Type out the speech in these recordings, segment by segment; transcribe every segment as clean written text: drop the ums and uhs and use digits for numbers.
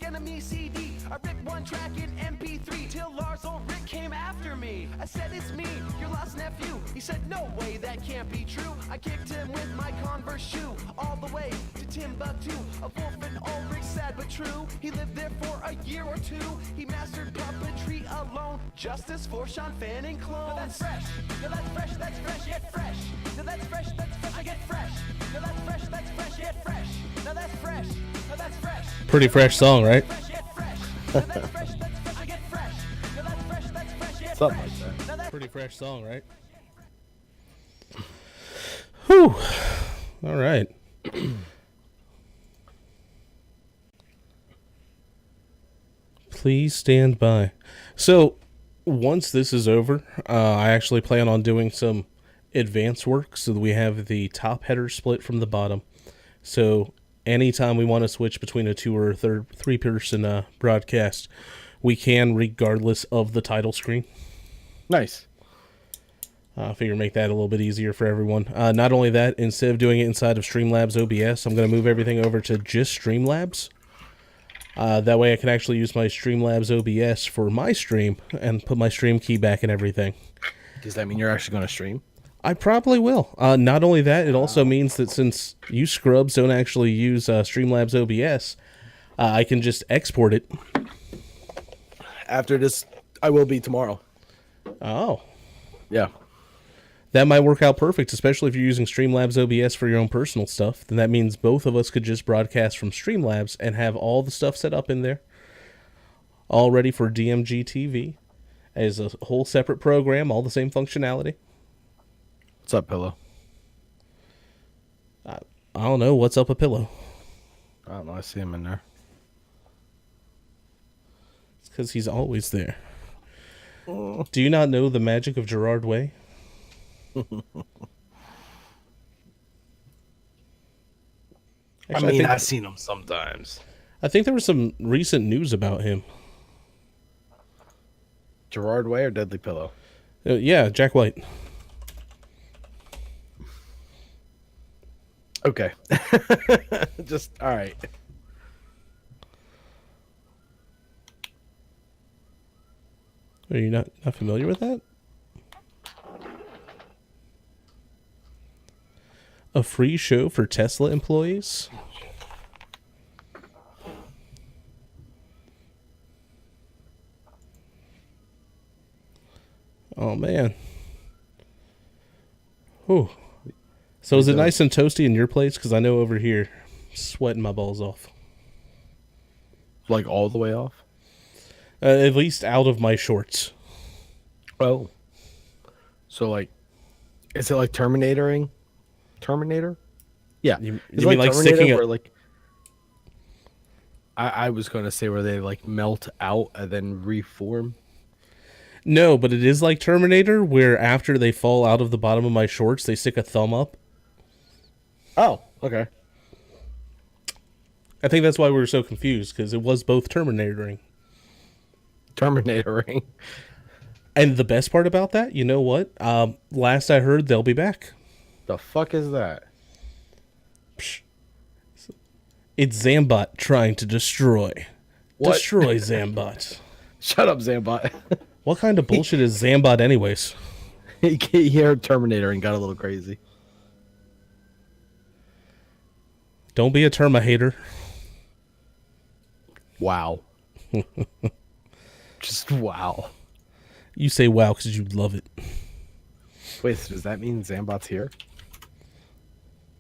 Enemy CD. I ripped one track in MP3 till Lars Ulrich came after me. I said, it's me, your lost nephew. He said, no way, that can't be true. I kicked him with my Converse shoe all the way to Timbuktu. A wolf and Ulrich, sad but true. He lived there for a year or two. He mastered puppetry alone. Justice for Sean Fanning clones. Now that's fresh. Now that's fresh. That's fresh. Get fresh. Now that's fresh. That's fresh. I get fresh. Now that's fresh. That's fresh. Get fresh. Now that's fresh. Now that's fresh. Pretty fresh song, right? Something like that. Pretty fresh song, right? Whew. All right. Please stand by. So, once this is over, I actually plan on doing some advanced work so that we have the top header split from the bottom. So, anytime we want to switch between a 2 or 3-person broadcast, we can, regardless of the title screen. Nice. I figure make that a little bit easier for everyone. Not only that, instead of doing it inside of Streamlabs OBS, I'm going to move everything over to just Streamlabs. That way I can actually use my Streamlabs OBS for my stream and put my stream key back and everything. Does that mean you're actually going to stream? I probably will. Not only that, it also means that since you scrubs don't actually use Streamlabs OBS, I can just export it. After this, I will be tomorrow. Oh. Yeah. That might work out perfect, especially if you're using Streamlabs OBS for your own personal stuff. Then that means both of us could just broadcast from Streamlabs and have all the stuff set up in there, all ready for DMG TV as a whole separate program, all the same functionality. What's up, Pillow? I don't know. What's up a pillow? I don't know. I see him in there. It's because he's always there. Do you not know the magic of Gerard Way? Actually, I've seen him sometimes. I think there was some recent news about him. Gerard Way or Deadly Pillow? Yeah, Jack White. Okay. Just, all right. Are you not familiar with that? A free show for Tesla employees? Oh, man. Whew. So is it nice and toasty in your place? Because I know over here, sweating my balls off. Like all the way off? At least out of my shorts. Oh. So, like, is it like Terminator? Yeah. You mean like sticking where, like, I was going to say where they, like, melt out and then reform. No, but it is like Terminator, where after they fall out of the bottom of my shorts, they stick a thumb up. Oh, okay. I think that's why we were so confused, because it was both Terminatoring. Terminatoring. And the best part about that, you know what? Last I heard, they'll be back. The fuck is that? Psh. It's Zambot trying to destroy. What? Destroy Zambot. Shut up, Zambot. What kind of bullshit is Zambot anyways? He heard Terminator and got a little crazy. Don't be a Terma hater. Wow. Just wow. You say wow because you love it. Wait, so does that mean Zambot's here?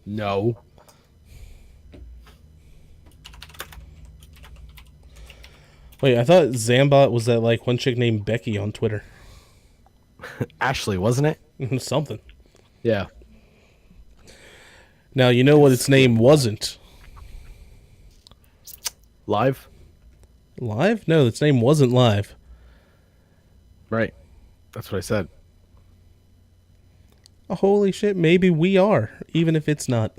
No. Wait, I thought Zambot was that like one chick named Becky on Twitter. Ashley, wasn't it? Something. Yeah. Now, you know what its name wasn't? Live? Live? No, its name wasn't Live. Right. That's what I said. Oh, holy shit, maybe we are, even if it's not.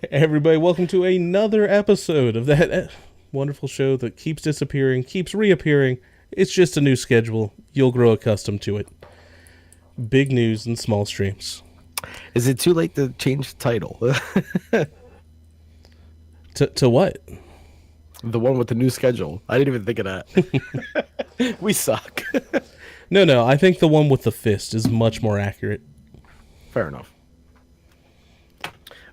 Everybody, welcome to another episode of that wonderful show that keeps disappearing, keeps reappearing. It's just a new schedule. You'll grow accustomed to it. Big news and small streams. Is it too late to change the title? To what? The one with the new schedule. I didn't even think of that. We suck. No. I think the one with the fist is much more accurate. Fair enough.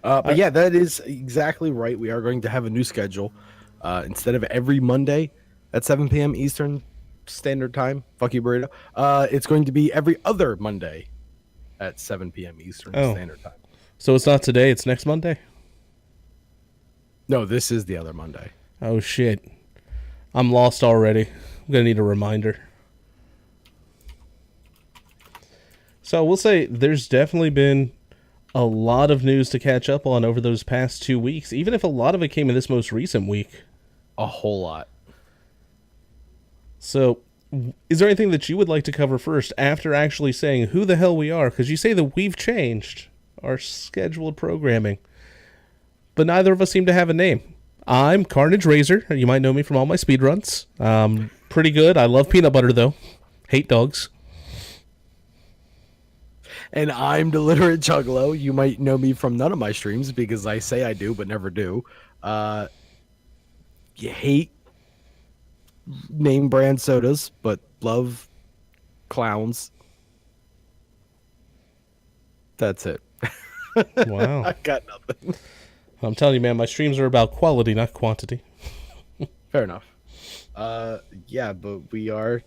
But yeah, that is exactly right. We are going to have a new schedule. Instead of every Monday at 7 p.m. Eastern Standard Time, fuck you, burrito. It's going to be every other Monday at 7 p.m. Eastern Standard Time. So it's not today, it's next Monday? No, this is the other Monday. Oh, shit. I'm lost already. I'm going to need a reminder. So we'll say there's definitely been a lot of news to catch up on over those past 2 weeks, even if a lot of it came in this most recent week. A whole lot. So, is there anything that you would like to cover first after actually saying who the hell we are? Because you say that we've changed our scheduled programming, but neither of us seem to have a name. I'm Carnage Razor. You might know me from all my speedruns. Pretty good. I love peanut butter, though. Hate dogs. And I'm Deliterate Juggalo. You might know me from none of my streams because I say I do, but never do. You hate name brand sodas, but love clowns. That's it. Wow. I got nothing. I'm telling you, man, my streams are about quality, not quantity. Fair enough. Yeah, but we are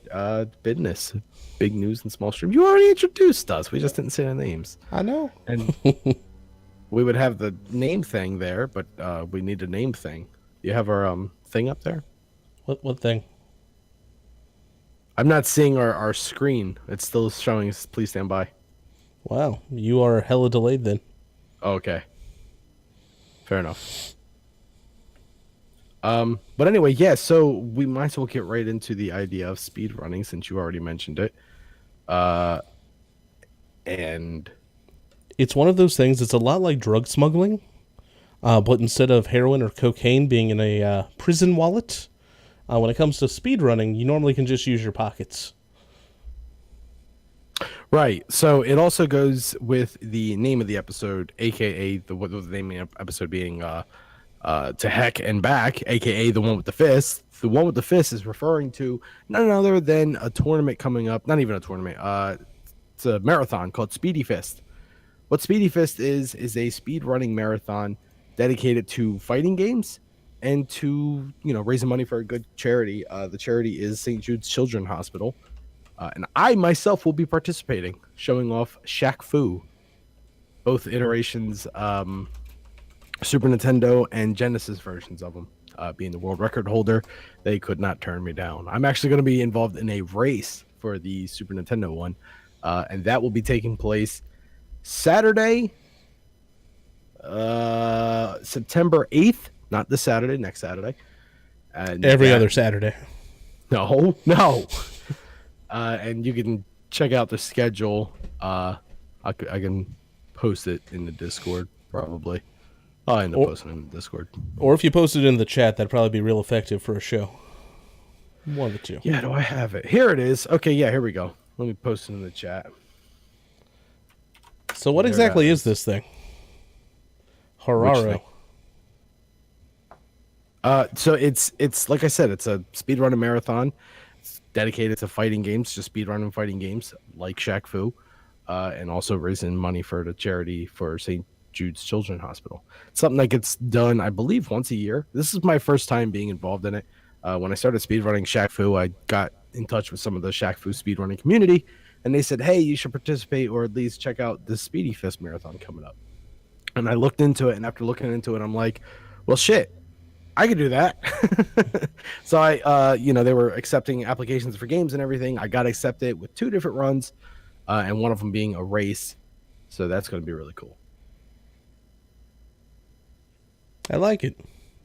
business. Big news and small stream. You already introduced us. We just didn't say the names. I know. And we would have the name thing there, but we need a name thing. You have our thing up there? What thing? I'm not seeing our screen. It's still showing us please stand by. Wow, you are hella delayed then. Okay. Fair enough. But anyway, yeah, so we might as well get right into the idea of speed running since you already mentioned it. And It's one of those things, it's a lot like drug smuggling, but instead of heroin or cocaine being in a prison wallet, when it comes to speed running, you normally can just use your pockets. right, so it also goes with the name of the episode, A.K.A. the name of the episode being To Heck and Back, A.K.A. the one with the fist. The one with the fist is referring to none other than a tournament coming up. Not even a tournament. It's a marathon called Speedy Fist. What Speedy Fist is a speed running marathon dedicated to fighting games and to, raising money for a good charity. The charity is St. Jude's Children's Hospital. And I myself will be participating, showing off Shaq Fu, both iterations, Super Nintendo and Genesis versions of them. Being the world record holder, they could not turn me down. I'm actually going to be involved in a race for the Super Nintendo one, and that will be taking place Saturday, September 8th. Not this Saturday, next Saturday. And Every other Saturday. No. And you can check out the schedule. I can post it in the Discord, probably. I'll end up posting it in the Discord. Or if you post it in the chat, that'd probably be real effective for a show. One of the two. Yeah, do I have it? Here it is. Okay, yeah, here we go. Let me post it in the chat. So what exactly is this thing? Hararo. So it's like I said, it's a speedrunning marathon. It's dedicated to fighting games, just speedrunning fighting games like Shaq Fu, and also raising money for the charity for St. Jude's Children's Hospital. It's something that gets done, I believe, once a year. This is my first time being involved in it. When I started speedrunning Shaq Fu, I got in touch with some of the Shaq Fu speedrunning community, and they said, hey, you should participate or at least check out the Speedy Fist marathon coming up. And I looked into it, and after looking into it, I'm like, well, shit, I could do that. So they were accepting applications for games and everything. I got accepted with 2 different runs, and one of them being a race. So that's going to be really cool. I like it.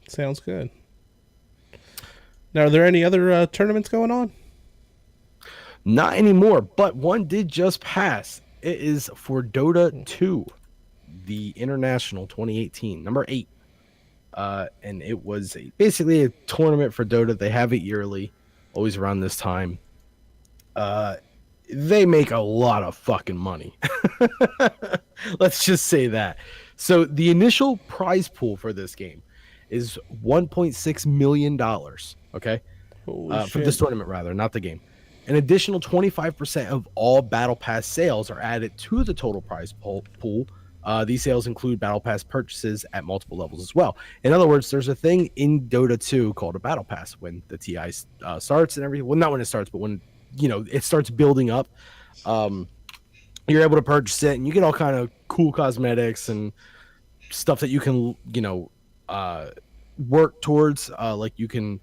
Sounds good. Now, are there any other tournaments going on? Not anymore, but one did just pass. It is for Dota 2, the International 2018, number 8. And it was basically a tournament for Dota. They have it yearly, always around this time. They make a lot of fucking money. Let's just say that. So the initial prize pool for this game is $1.6 million. Okay, Holy for this shit. tournament rather, not the game. An additional 25% of all Battle Pass sales are added to the total prize pool. These sales include Battle Pass purchases at multiple levels as well. In other words, there's a thing in Dota 2 called a Battle Pass when the TI starts and everything. Well, not when it starts, but when it starts building up. Um, you're able to purchase it, and you get all kind of cool cosmetics and stuff that you can uh, work towards. Like you can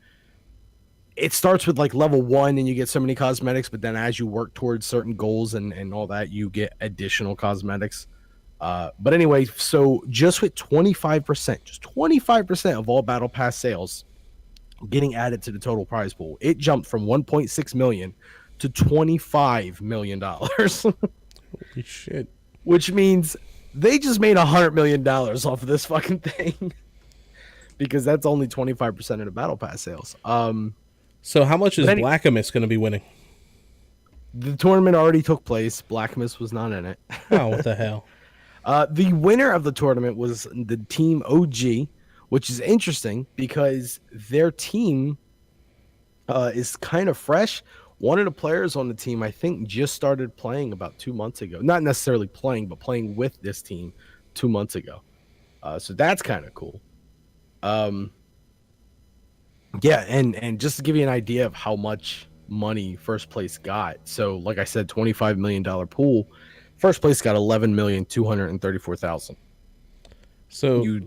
it starts with like level 1 and you get so many cosmetics, but then as you work towards certain goals and all that, you get additional cosmetics. But anyway, so just with 25% of all Battle Pass sales getting added to the total prize pool, it jumped from 1.6 million to $25 million. Holy shit. Which means they just made $100 million off of this fucking thing. Because that's only 25% of the Battle Pass sales. So how much is Blackamus going to be winning? The tournament already took place. Blackmas was not in it. Oh, what the hell? The winner of the tournament was the team OG, which is interesting because their team is kind of fresh. One of the players on the team, I think, just started playing about 2 months ago. Not necessarily playing, but playing with this team 2 months ago. So that's kind of cool. Yeah, and just to give you an idea of how much money first place got. So, like I said, $25 million pool. First place got 11,234,000. So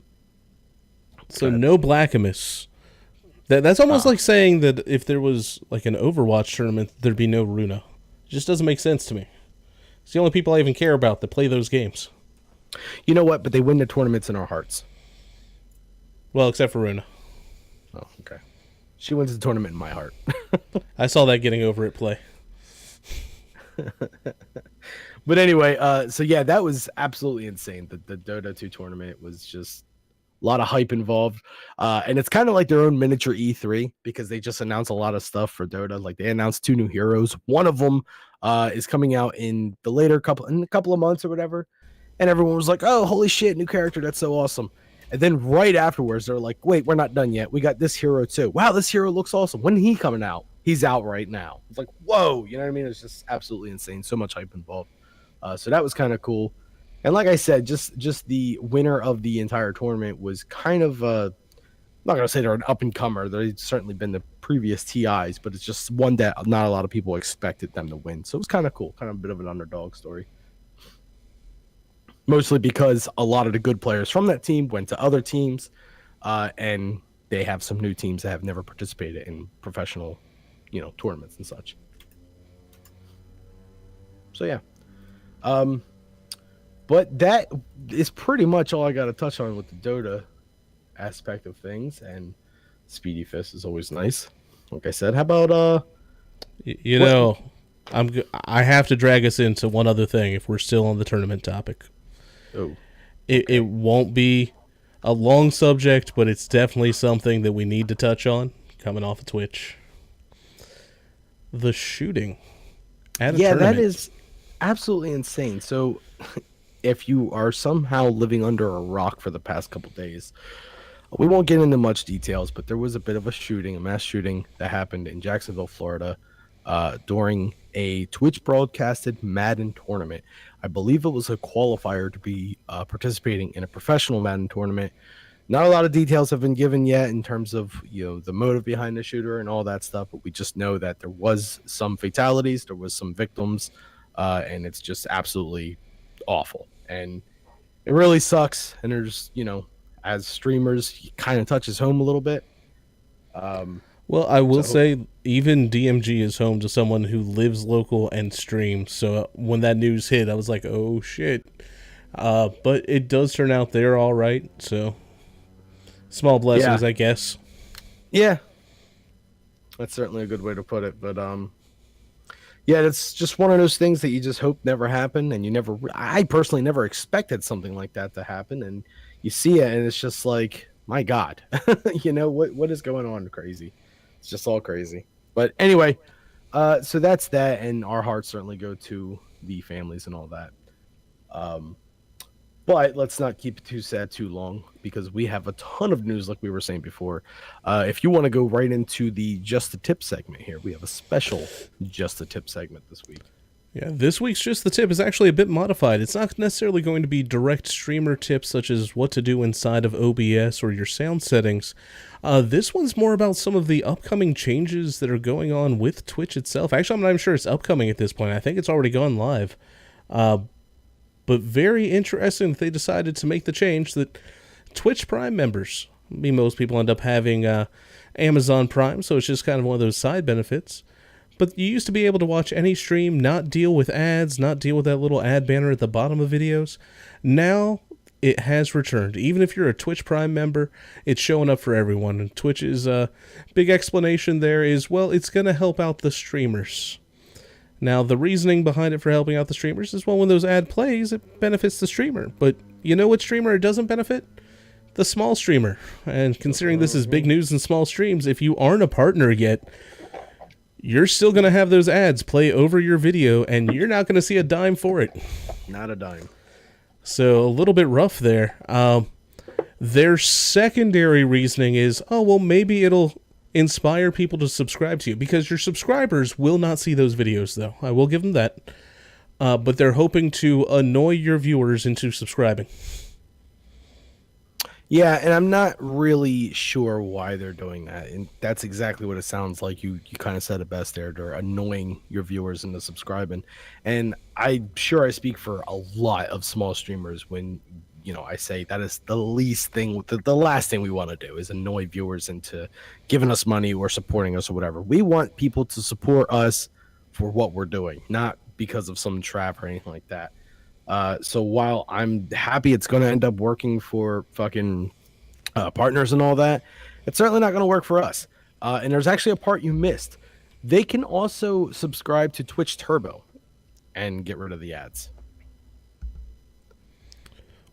no Blackamus. That's almost like saying that if there was like an Overwatch tournament, there'd be no Runa. It just doesn't make sense to me. It's the only people I even care about that play those games. You know what? But they win the tournaments in our hearts. Well, except for Runa. Oh, okay. She wins the tournament in my heart. I saw that getting over at play. But anyway, so yeah, that was absolutely insane. The Dota 2 tournament was just a lot of hype involved. And it's kind of like their own miniature E3 because they just announced a lot of stuff for Dota. Like they announced 2 new heroes. One of them is coming out in a couple of months or whatever. And everyone was like, "Oh, holy shit, new character. That's so awesome." And then right afterwards, they're like, "Wait, we're not done yet. We got this hero too. Wow, this hero looks awesome. When he coming out? He's out right now." It's like, whoa, you know what I mean? It's just absolutely insane. So much hype involved. So that was kind of cool. And like I said, just the winner of the entire tournament was kind of I'm not gonna say they're an up and comer. They've certainly been the previous TIs, but it's just one that not a lot of people expected them to win. So it was kind of cool, kind of a bit of an underdog story. Mostly because a lot of the good players from that team went to other teams, and they have some new teams that have never participated in professional, tournaments and such. So yeah, but that is pretty much all I got to touch on with the Dota aspect of things. And Speedy Fist is always nice. Like I said, how about I have to drag us into one other thing if we're still on the tournament topic. Oh, It won't be a long subject, but it's definitely something that we need to touch on coming off of Twitch. The shooting at a tournament. That is absolutely insane. So if you are somehow living under a rock for the past couple days, we won't get into much details, but there was a bit of a mass shooting that happened in Jacksonville, Florida, during a Twitch broadcasted Madden tournament. I believe it was a qualifier to be participating in a professional Madden tournament. Not a lot of details have been given yet in terms of the motive behind the shooter and all that stuff, but we just know that there was some fatalities, there was some victims, and it's just absolutely awful. And it really sucks. And there's as streamers, it kind of touches home a little bit. Well, I will say even DMG is home to someone who lives local and streams. So when that news hit, I was like, oh, shit. But it does turn out they're all right. So small blessings, I guess. Yeah. That's certainly a good way to put it. But yeah, it's just one of those things that you just hope never happen. And I personally never expected something like that to happen. And you see it and it's just like, my God, what is going on? Crazy. It's just all crazy. But anyway, so that's that. And our hearts certainly go to the families and all that. But let's not keep it too sad too long because we have a ton of news, like we were saying before. If you want to go right into the Just the Tip segment here, we have a special Just the Tip segment this week. Yeah, this week's Just the Tip is actually a bit modified. It's not necessarily going to be direct streamer tips such as what to do inside of OBS or your sound settings. This one's more about some of the upcoming changes that are going on with Twitch itself. Actually, I'm not even sure it's upcoming at this point. I think it's already gone live. But very interesting that they decided to make the change that Twitch Prime members, I mean, most people end up having Amazon Prime, so it's just kind of one of those side benefits. But you used to be able to watch any stream, not deal with ads, not deal with that little ad banner at the bottom of videos. Now it has returned. Even if you're a Twitch Prime member, it's showing up for everyone. And Twitch's big explanation there is, well, it's going to help out the streamers. Now, the reasoning behind it for helping out the streamers is, well, when those ad plays, it benefits the streamer. But you know what streamer it doesn't benefit? The small streamer. And considering this is big news in small streams, if you aren't a partner yet, you're still going to have those ads play over your video, and you're not going to see a dime for it. Not a dime. So, a little bit rough there. Their secondary reasoning is, oh, well, maybe it'll inspire people to subscribe to you, because your subscribers will not see those videos, though. I will give them that. But they're hoping to annoy your viewers into subscribing. Yeah, and I'm not really sure why they're doing that. And that's exactly what it sounds like. You kind of said it best there. They're annoying your viewers into subscribing. And I'm sure I speak for a lot of small streamers when, I say that is the least thing, the last thing we want to do is annoy viewers into giving us money or supporting us or whatever. We want people to support us for what we're doing, not because of some trap or anything like that. So while I'm happy it's going to end up working for fucking partners and all that, it's certainly not going to work for us. And there's actually a part you missed. They can also subscribe to Twitch Turbo and get rid of the ads.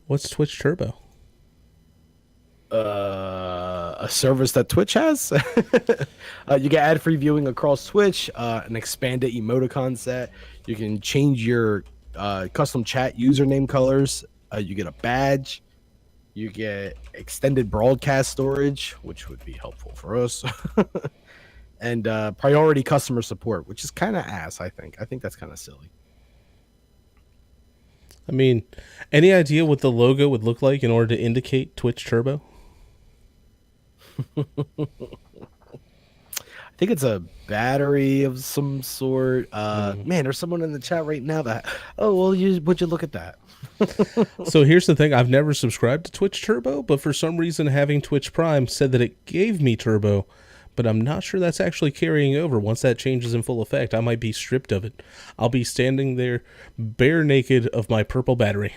What's Twitch Turbo? A service that Twitch has. You get ad-free viewing across Twitch, an expanded emoticon set. You can change your custom chat username colors. You get a badge. You get extended broadcast storage, which would be helpful for us. And priority customer support, which is kind of ass, I think. I think that's kind of silly. I mean, any idea what the logo would look like in order to indicate Twitch Turbo? I think it's a battery of some sort. Man, there's someone in the chat right now that, would you look at that? So here's the thing. I've never subscribed to Twitch Turbo, but for some reason having Twitch Prime said that it gave me Turbo, but I'm not sure that's actually carrying over. Once that changes in full effect, I might be stripped of it. I'll be standing there bare naked of my purple battery.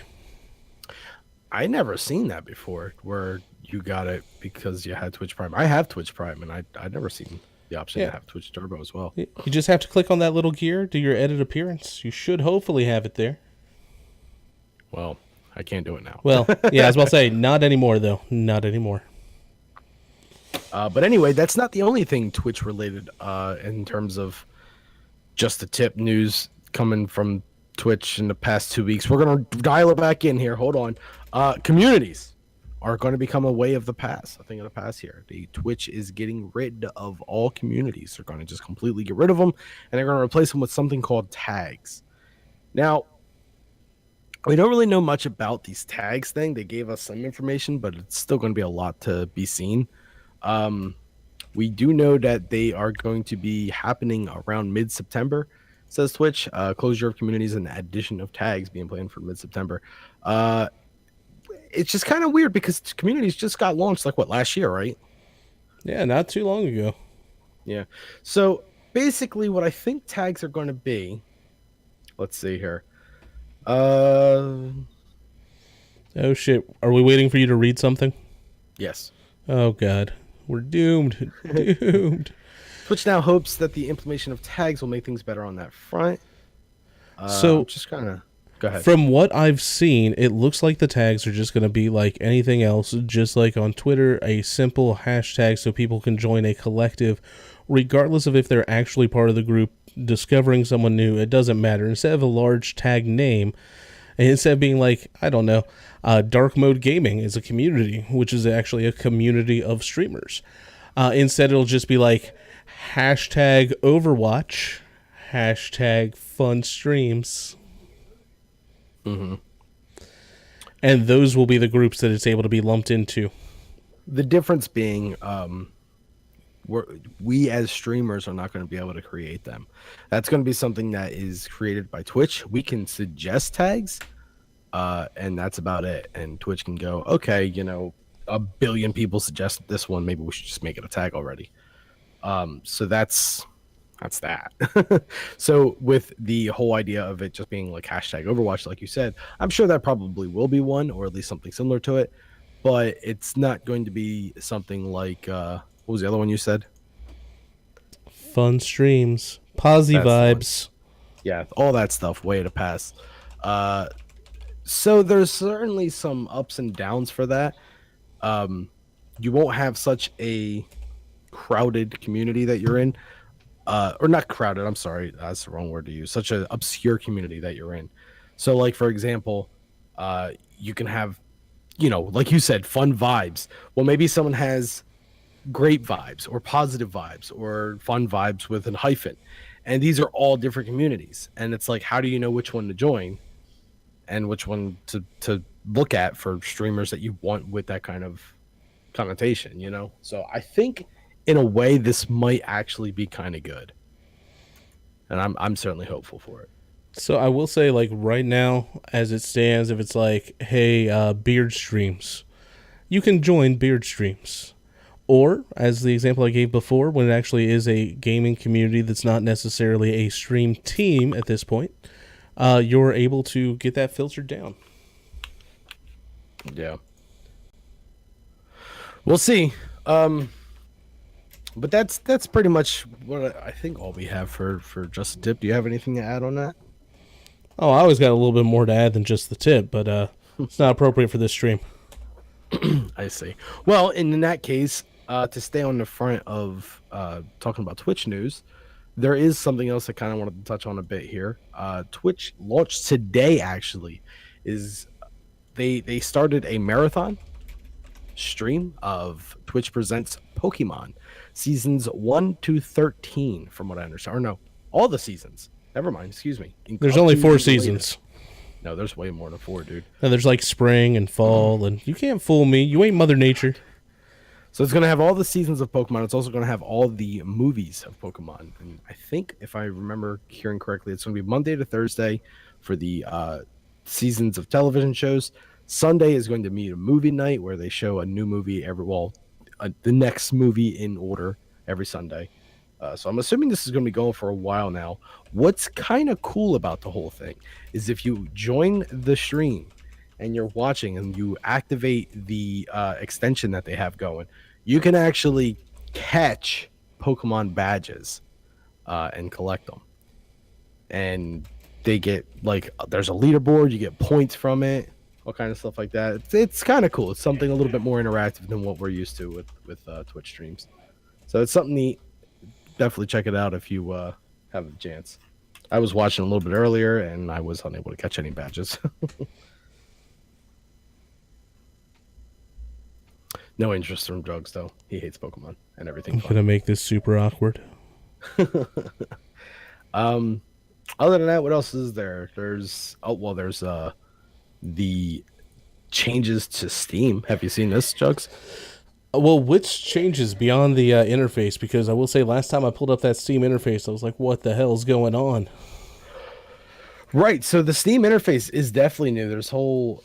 I never seen that before, where you got it because you had Twitch Prime. I have Twitch Prime, and I'd never seen the option to have Twitch Turbo as well. You just have to click on that little gear, do your edit appearance. You should hopefully have it there. Well, I can't do it now. Well, yeah, I was about to say, not anymore, though. Not anymore. But anyway, that's not the only thing Twitch related in terms of just the tip news coming from Twitch in the past 2 weeks. We're going to dial it back in here. Hold on. Communities are going to become a way of the past, a thing of the past here. The Twitch is getting rid of all communities. They're going to just completely get rid of them, and they're going to replace them with something called tags. Now, we don't really know much about these tags thing. They gave us some information, but it's still going to be a lot to be seen. We do know that they are going to be happening around mid-September, says Twitch. Closure of communities and addition of tags being planned for mid-September. It's just kind of weird because communities just got launched last year, right? Yeah, not too long ago. Yeah. So basically what I think tags are going to be, let's see here. Oh shit. Are we waiting for you to read something? Yes. Oh god. We're doomed. Doomed. Twitch now hopes that the implementation of tags will make things better on that front. So just kind of go ahead. From what I've seen, it looks like the tags are just going to be like anything else, just like on Twitter, a simple hashtag so people can join a collective, regardless of if they're actually part of the group, discovering someone new. It doesn't matter. Instead of a large tag name, And instead of being like, I don't know, dark mode gaming is a community, which is actually a community of streamers. Instead, it'll just be like hashtag Overwatch, hashtag fun streams. And those will be the groups that it's able to be lumped into. The difference being, we as streamers are not going to be able to create them. That's going to be something that is created by Twitch. We can suggest tags, and that's about it. And Twitch can go, okay, a billion people suggested this one. Maybe we should just make it a tag already. So that's that. So with the whole idea of it just being like hashtag Overwatch, like you said, I'm sure that probably will be one, or at least something similar to it. But it's not going to be something like what was the other one you said? Fun streams, posy vibes. Yeah, all that stuff way to pass. So there's certainly some ups and downs for that. You won't have such a crowded community that you're in, or not crowded. I'm sorry, that's the wrong word to use. Such an obscure community that you're in. So, like for example, you can have, like you said, fun vibes. Well, maybe someone has great vibes or positive vibes or fun vibes with a hyphen, and these are all different communities. And it's like, how do you know which one to join and which one to look at for streamers that you want with that kind of connotation? So I think in a way this might actually be kind of good, and I'm certainly hopeful for it. So I will say, like right now, as it stands, if it's like, hey, beard streams, you can join beard streams. Or, as the example I gave before, when it actually is a gaming community that's not necessarily a stream team at this point, you're able to get that filtered down. Yeah. We'll see. But that's pretty much what I think all we have for Just a Tip. Do you have anything to add on that? Oh, I always got a little bit more to add than just the tip, but it's not appropriate for this stream. I see. Well, in that case, to stay on the front of talking about Twitch news, there is something else I kind of wanted to touch on a bit here. Twitch launched today, actually, is they started a marathon stream of Twitch Presents Pokemon seasons 1 to 13, from what I understand. Or no, all the seasons. Never mind, excuse me. There's only 4 seasons. No, there's way more than 4, dude. And there's like spring and fall, and you can't fool me. You ain't Mother Nature. So it's going to have all the seasons of Pokemon. It's also going to have all the movies of Pokemon. And I think, if I remember hearing correctly, it's going to be Monday to Thursday for the seasons of television shows. Sunday is going to be a movie night where they show a new movie the next movie in order every Sunday. So I'm assuming this is going to be going for a while now. What's kind of cool about the whole thing is if you join the stream and you're watching and you activate the extension that they have going, you can actually catch Pokemon badges and collect them. And they get, like, there's a leaderboard, you get points from it, all kind of stuff like that. It's kind of cool. It's something a little bit more interactive than what we're used to with Twitch streams. So it's something neat. Definitely check it out if you have a chance. I was watching a little bit earlier and I was unable to catch any badges. No interest from drugs, though. He hates Pokemon and everything. I'm going to make this super awkward. Other than that, what else is there? There's the changes to Steam. Have you seen this, Jugs? Well, which changes beyond the interface? Because I will say, last time I pulled up that Steam interface, I was like, what the hell's going on? Right. So the Steam interface is definitely new. There's whole,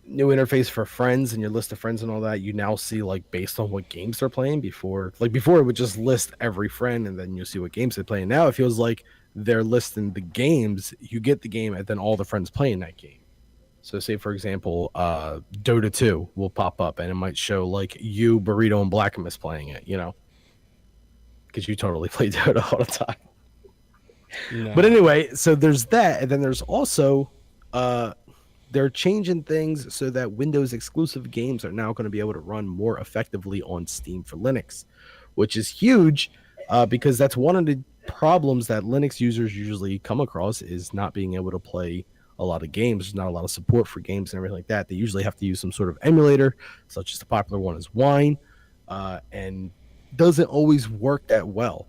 new interface for friends and your list of friends and all that. You now see, like, based on what games they're playing. Before it would just list every friend and then you see what games they play. And now it feels like they're listing the games. You get the game and then all the friends playing that game. So say, for example, Dota 2 will pop up and it might show like you, Burrito, and Blackamus playing it, because you totally play Dota all the time. No. But anyway, so there's that. And then there's also they're changing things so that Windows exclusive games are now going to be able to run more effectively on Steam for Linux, which is huge because that's one of the problems that Linux users usually come across, is not being able to play a lot of games. There's not a lot of support for games and everything like that. They usually have to use some sort of emulator, such as the popular one is Wine, and doesn't always work that well.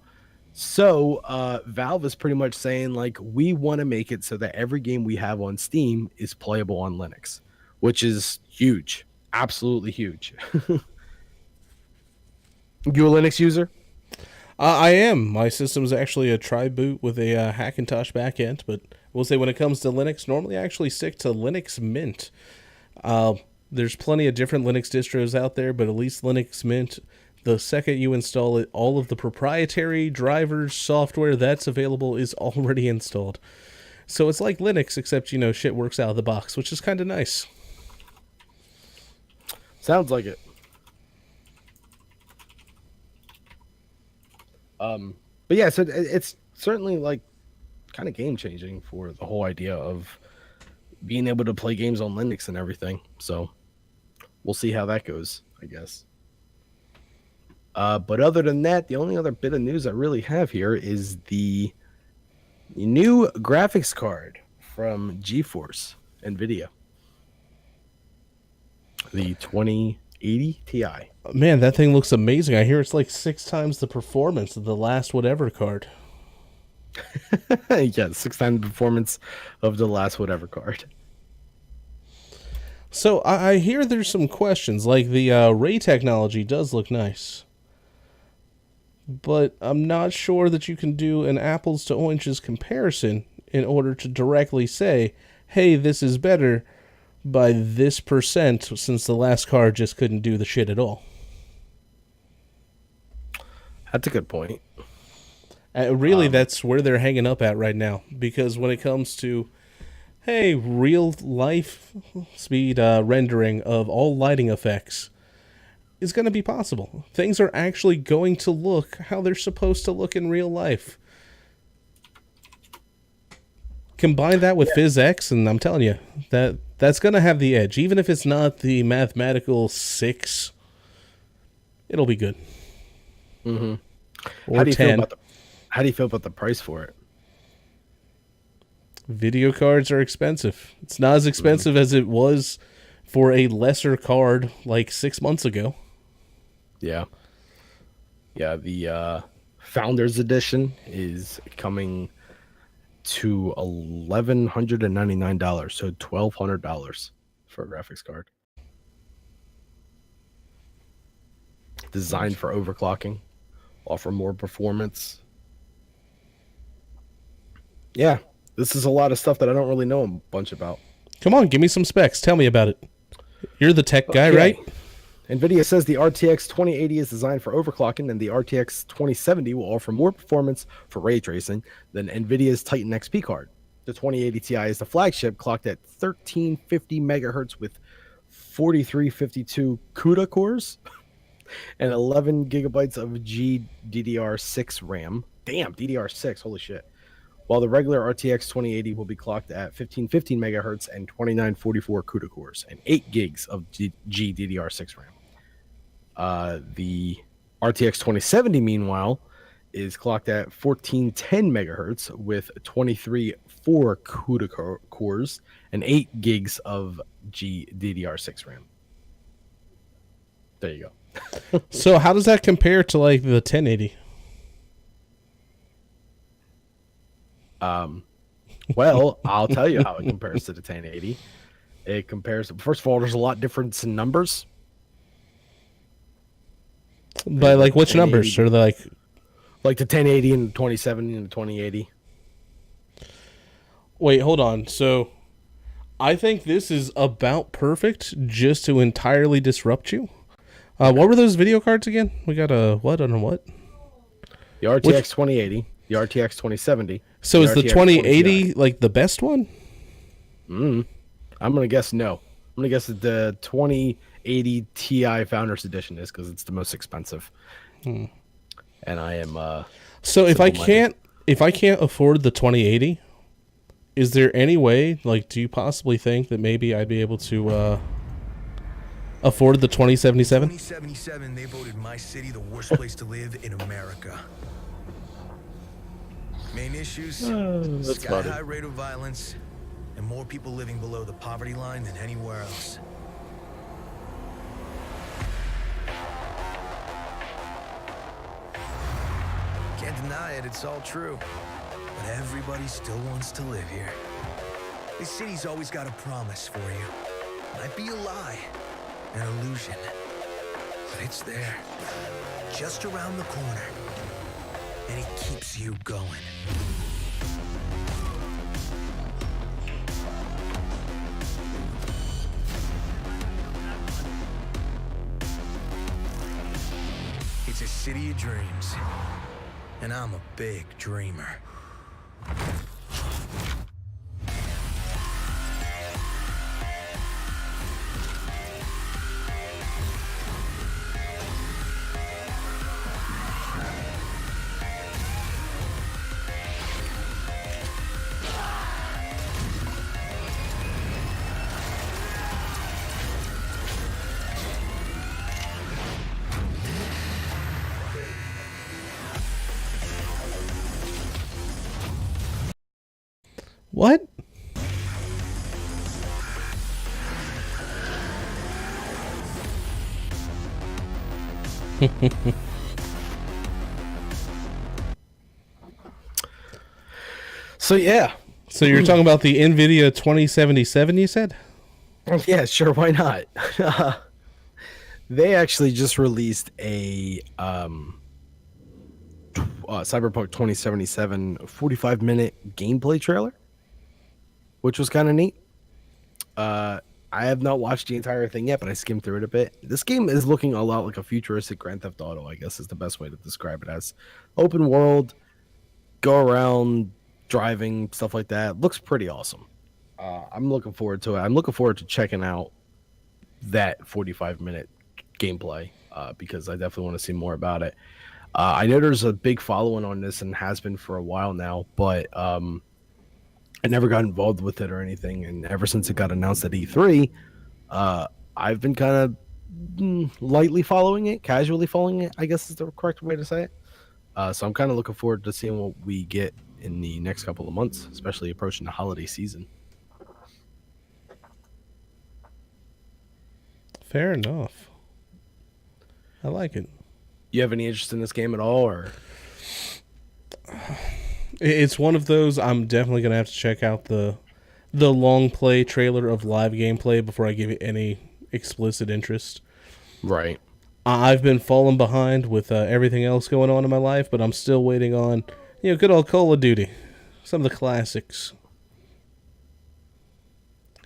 So Valve is pretty much saying, like, we want to make it so that every game we have on Steam is playable on Linux, which is huge, absolutely huge. You a Linux user? I am. My system is actually a tri-boot with a Hackintosh backend, but we'll say when it comes to Linux, normally I actually stick to Linux Mint. There's plenty of different Linux distros out there, but at least Linux Mint, the second you install it, all of the proprietary drivers, software that's available is already installed. So it's like Linux, except, shit works out of the box, which is kind of nice. Sounds like it. But yeah, so it's certainly like kind of game changing for the whole idea of being able to play games on Linux and everything. So we'll see how that goes, I guess. But other than that, the only other bit of news I really have here is the new graphics card from GeForce NVIDIA, the 2080 Ti. Man, that thing looks amazing. I hear it's like 6 times the performance of the last whatever card. Yeah, 6 times the performance of the last whatever card. So I hear there's some questions, like the ray technology does look nice. But I'm not sure that you can do an apples to oranges comparison in order to directly say, hey, this is better by this percent, since the last card just couldn't do the shit at all. That's a good point. Really, that's where they're hanging up at right now. Because when it comes to, hey, real life speed rendering of all lighting effects is going to be possible. Things are actually going to look how they're supposed to look in real life. Combine that with PhysX, and I'm telling you, that's going to have the edge. Even if it's not the mathematical 6, it'll be good. Mm-hmm. Or How do you 10. How do you feel about the price for it? Video cards are expensive. It's not as expensive as it was for a lesser card like 6 months ago. Yeah. Yeah, the Founders Edition is coming to $1,199, so $1,200 for a graphics card. Designed for overclocking, offer more performance. Yeah, this is a lot of stuff that I don't really know a bunch about. Come on, give me some specs. Tell me about it. You're the tech guy, Okay. right? NVIDIA says the RTX 2080 is designed for overclocking, and the RTX 2070 will offer more performance for ray tracing than NVIDIA's Titan XP card. The 2080 Ti is the flagship, clocked at 1350 megahertz with 4352 CUDA cores and 11 gigabytes of GDDR6 RAM. Damn, DDR6, holy shit. While the regular RTX 2080 will be clocked at 1515 megahertz and 2944 CUDA cores and 8 gigs of GDDR6 RAM. The RTX 2070, meanwhile, is clocked at 1410 megahertz with 23.4 CUDA cores and 8 gigs of GDDR6 RAM. There you go. So how does that compare to like the 1080? Well, I'll tell you how it compares to the 1080. It compares. First of all, there's a lot of difference in numbers. By like which numbers? Or like the 1080 and the 2070 and the 2080. Wait, hold on. So I think this is about perfect just to entirely disrupt you. What were those video cards again? We got a what on a what? The RTX 2080, the RTX 2070. So is the RTX 2080 like the best one? I'm gonna guess no. I'm gonna guess that the 2080 Ti Founders Edition is, because it's the most expensive. And I am. So if I can't afford the 2080, is there any way? Like, do you possibly think that maybe I'd be able to afford the 2077? 2077, they voted my city the worst place to live in America. Main issues: That's funny. sky-high rate of violence, and more people living below the poverty line than anywhere else. Can't deny it, it's all true. But everybody still wants to live here. This city's always got a promise for you. Might be a lie, an illusion, but it's there, just around the corner, and it keeps you going. It's a city of dreams, and I'm a big dreamer. What? So yeah, So you're talking about the NVIDIA 2077, you said? yeah, sure, why not? They actually just released a Cyberpunk 2077 45-minute gameplay trailer, which was kind of neat. I have not watched the entire thing yet, but I skimmed through it a bit. This game is looking a lot like a futuristic Grand Theft Auto, I guess is the best way to describe it as. Open world, go around, driving, stuff like that. Looks pretty awesome. I'm looking forward to it. I'm looking forward to checking out that 45-minute gameplay because I definitely want to see more about it. I know there's a big following on this and has been for a while now, but I never got involved with it or anything. And ever since it got announced at E3, I've been kind of lightly following it, casually following it, I guess is the correct way to say it. So I'm kind of looking forward to seeing what we get in the next couple of months, especially approaching the holiday season. Fair enough. I like it. You have any interest in this game at all, or? It's one of those I'm definitely going to have to check out the long play trailer of live gameplay before I give it any explicit interest. Right. I've been falling behind with everything else going on in my life, but I'm still waiting on, good old Call of Duty. Some of the classics.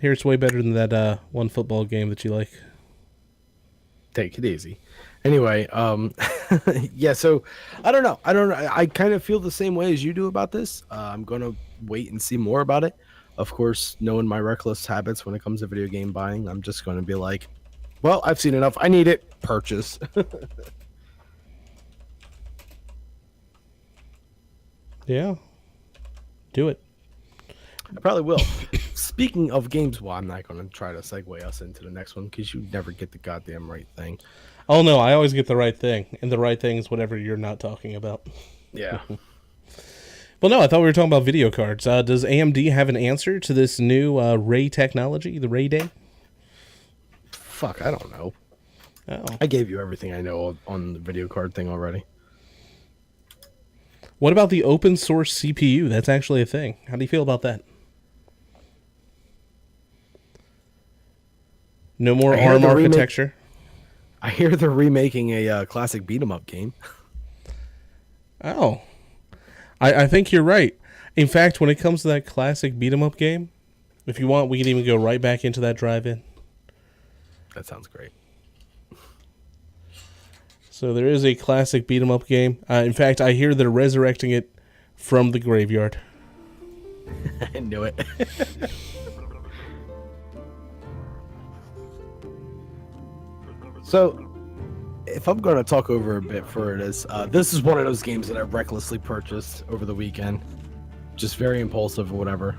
Here it's way better than that one football game that you like. Take it easy. Anyway, yeah, so I don't know. I kind of feel the same way as you do about this. I'm going to wait and see more about it. Of course, knowing my reckless habits when it comes to video game buying, I'm just going to be like, well, I've seen enough. I need it. Purchase. Yeah. Do it. I probably will. Speaking of games, well, I'm not going to try to segue us into the next one because you never get the goddamn right thing. Oh, no, I always get the right thing. And the right thing is whatever you're not talking about. Yeah. Well, no, I thought we were talking about video cards. Does AMD have an answer to this new Ray technology, the Ray Day? Fuck, I don't know. Oh. I gave you everything I know on the video card thing already. What about the open source CPU? That's actually a thing. How do you feel about that? No more ARM architecture. I hear they're remaking a classic beat 'em up game. Oh. I think you're right. In fact, when it comes to that classic beat 'em up game, if you want, we can even go right back into that drive-in. That sounds great. So there is a classic beat 'em up game. In fact, I hear they're resurrecting it from the graveyard. I knew it. So, if I'm going to talk over a bit for this is one of those games that I recklessly purchased over the weekend. Just very impulsive or whatever.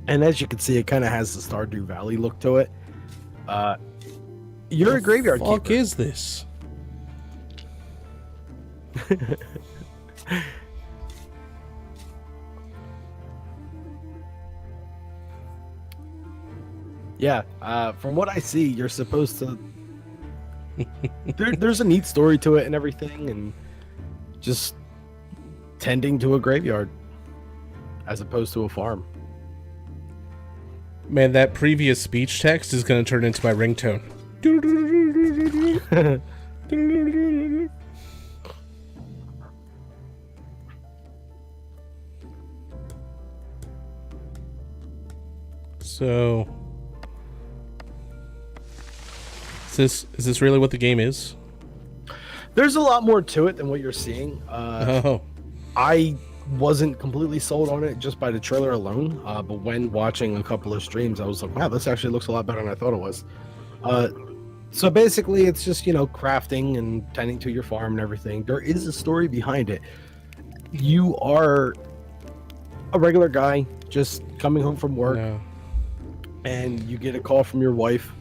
And as you can see, it kind of has the Stardew Valley look to it. You're a graveyard keeper. What is this? Yeah, from what I see, you're supposed to. There's a neat story to it and everything, and just tending to a graveyard as opposed to a farm. Man, that previous speech text is going to turn into my ringtone. So, is this really what the game is? There's a lot more to it than what you're seeing. Oh, I wasn't completely sold on it just by the trailer alone, but when watching a couple of streams, I was like, wow, this actually looks a lot better than I thought it was. So basically, it's just, crafting and tending to your farm and everything. There is a story behind it. You are a regular guy just coming home from work, no. and you get a call from your wife.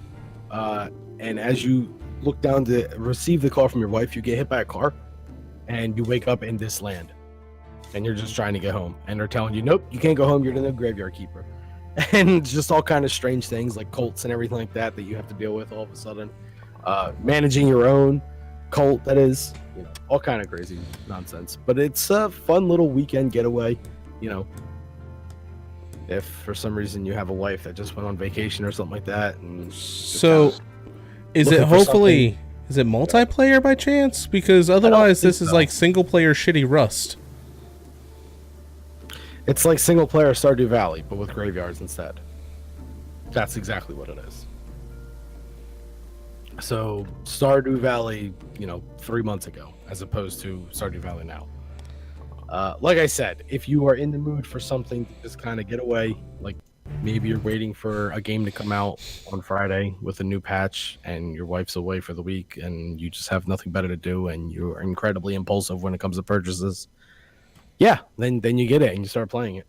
And as you look down to receive the call from your wife, you get hit by a car, and you wake up in this land. And you're just trying to get home, and they're telling you, nope, you can't go home, you're the graveyard keeper. And just all kind of strange things like cults and everything like that you have to deal with all of a sudden. Managing your own cult, that is, all kind of crazy nonsense. But it's a fun little weekend getaway. If for some reason you have a wife that just went on vacation or something like that, and So, is looking it for hopefully is it multiplayer by chance? Because otherwise, think this is so. like single player shitty Rust. it's like single player Stardew Valley, but with graveyards instead. That's exactly what it is. So Stardew Valley, 3 months ago, as opposed to Stardew Valley now. Like I said, if you are in the mood for something to just kind of get away, like maybe you're waiting for a game to come out on Friday with a new patch, and your wife's away for the week, and you just have nothing better to do, and you're incredibly impulsive when it comes to purchases. Yeah, then you get it and you start playing it.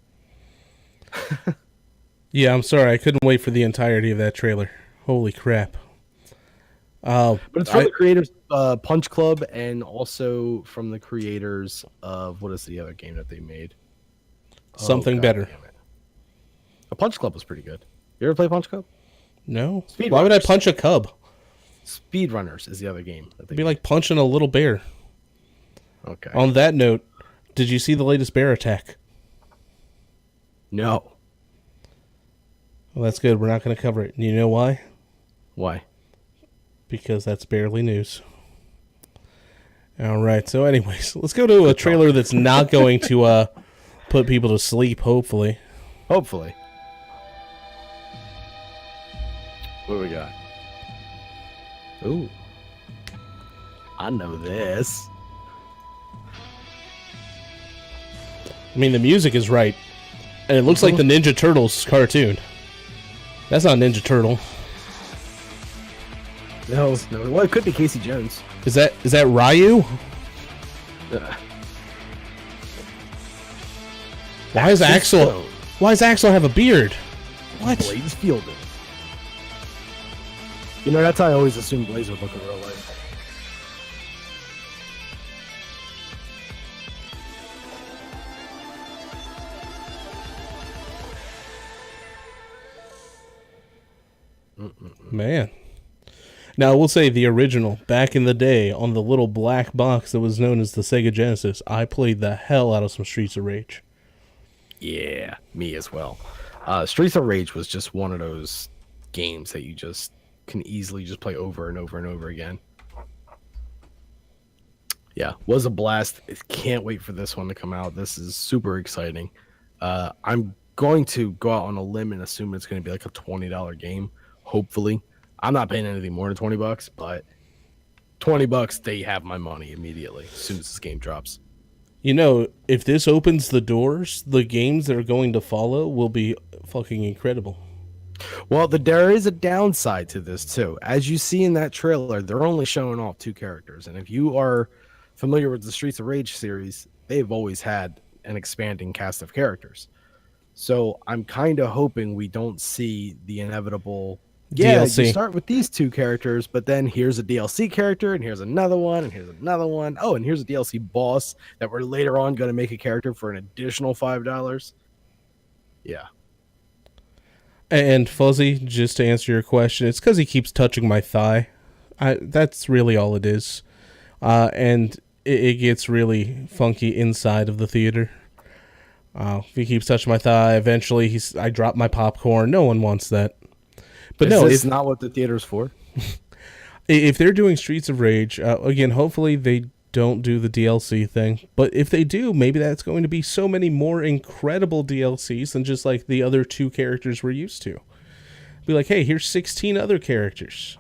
Yeah, I'm sorry, I couldn't wait for the entirety of that trailer. Holy crap! But it's from the creators of Punch Club, and also from the creators of what is the other game that they made? Something God better. damn it. A Punch Club was pretty good. You ever play Punch Club? No, Speed why would I Runners. punch a cub? Speedrunners is the other game that they It'd be like punching a little bear. made. Okay. On that note, did you see the latest bear attack? No. Well, that's good. We're not going to cover it. And you know why? Why? Because that's barely news. All right. So, anyways, let's go to a trailer that's not going to put people to sleep. Hopefully. Hopefully. What do we got? Ooh. I know this. I mean, the music is right, and it looks like the Ninja Turtles cartoon. That's not Ninja Turtle. No. Well, it could be Casey Jones. Is that Ryu? Why is Axel? Why does Axel have a beard? What? Blaze Fielding. That's how I always assumed Blaze would look in real life. Man. Now, I will say the original, back in the day, on the little black box that was known as the Sega Genesis, I played the hell out of some Streets of Rage. Yeah, me as well. Streets of Rage was just one of those games that you just can easily just play over and over and over again. Yeah, was a blast. Can't wait for this one to come out. This is super exciting. I'm going to go out on a limb and assume it's going to be like a $20 game. Hopefully, I'm not paying anything more than $20, but $20, they have my money immediately as soon as this game drops. If this opens the doors, the games that are going to follow will be fucking incredible. Well, there is a downside to this too. As you see in that trailer, they're only showing off 2 characters, and if you are familiar with the Streets of Rage series, they've always had an expanding cast of characters. So I'm kind of hoping we don't see the inevitable. Yeah, DLC. you start with these 2 characters, but then here's a DLC character, and here's another one, and here's another one. Oh, and here's a DLC boss that we're later on going to make a character for an additional $5. Yeah. And Fuzzy, just to answer your question, it's because he keeps touching my thigh. That's really all it is. And it gets really funky inside of the theater. If he keeps touching my thigh, eventually I drop my popcorn. No one wants that. But no, it's not what the theater's for. If they're doing Streets of Rage, again, hopefully they don't do the DLC thing. But if they do, maybe that's going to be so many more incredible DLCs than just like the other 2 characters we're used to. Be like, hey, here's 16 other characters.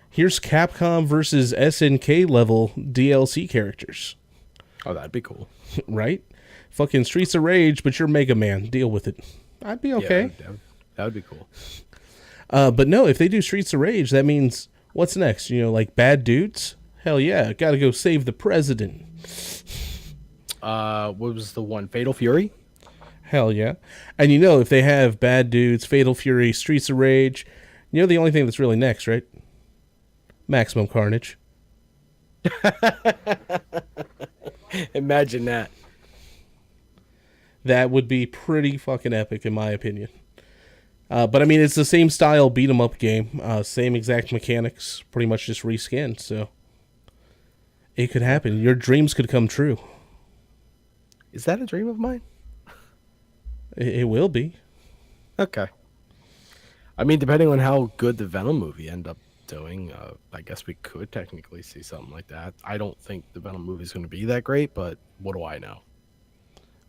Here's Capcom versus SNK level DLC characters. Oh, that'd be cool. Right? Fucking Streets of Rage, but you're Mega Man. Deal with it. I'd be okay. Yeah, that would be cool. But no, if they do Streets of Rage, that means what's next? Like bad dudes? Hell yeah, gotta go save the president. What was the one? Fatal Fury? Hell yeah. And if they have bad dudes, Fatal Fury, Streets of Rage, the only thing that's really next, right? Maximum Carnage. Imagine that. That would be pretty fucking epic, in my opinion. But I mean, it's the same style beat 'em up game, same exact mechanics, pretty much just reskinned. So it could happen. Your dreams could come true. Is that a dream of mine? It will be. Okay. I mean, depending on how good the Venom movie end up doing, I guess we could technically see something like that. I don't think the Venom movie is going to be that great, but what do I know?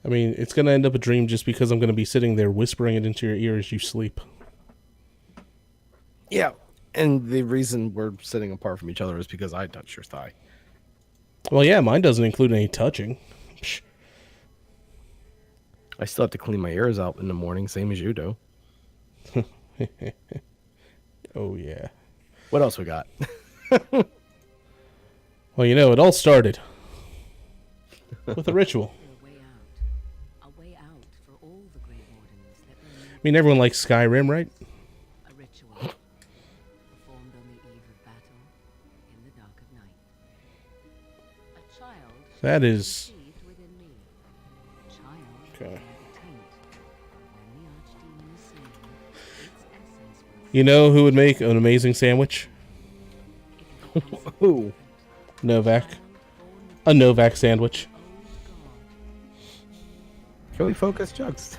I mean, it's going to end up a dream just because I'm going to be sitting there whispering it into your ear as you sleep. Yeah, and the reason we're sitting apart from each other is because I touched your thigh. Well, yeah, mine doesn't include any touching. Psh. I still have to clean my ears out in the morning, same as you do. Oh, yeah. What else we got? Well, it all started with a ritual. I mean, everyone likes Skyrim, right? A ritual performed on the eve of battle in the dark of night. A child That is... conceived within me. A child Okay. bear the taint. When the archdemon is slain, its essence will You know who would make an amazing sandwich? Ooh. Novak. A Novak sandwich. Can we focus, Jugs?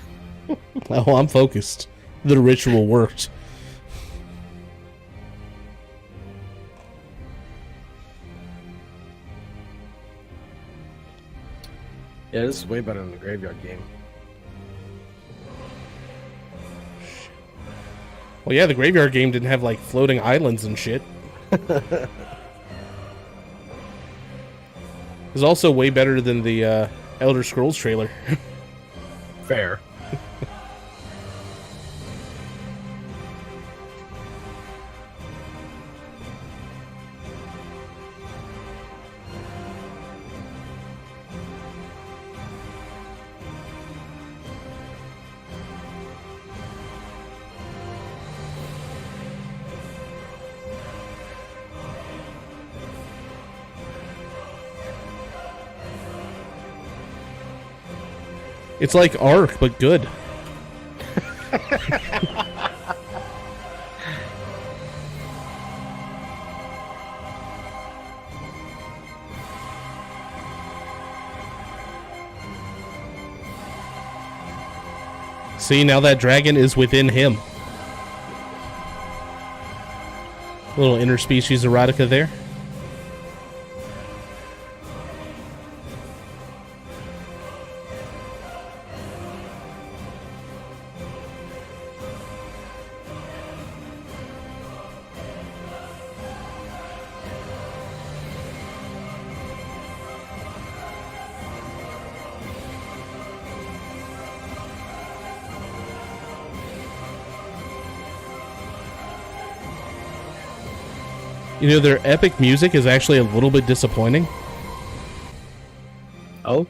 Oh, I'm focused. The ritual worked. Yeah, this is way better than the graveyard game. Well, yeah, the graveyard game didn't have, like, floating islands and shit. It was also way better than the Elder Scrolls trailer. Fair. It's like Ark, but good. See, now that dragon is within him. Little interspecies erotica there. You know, their epic music is actually a little bit disappointing. Oh?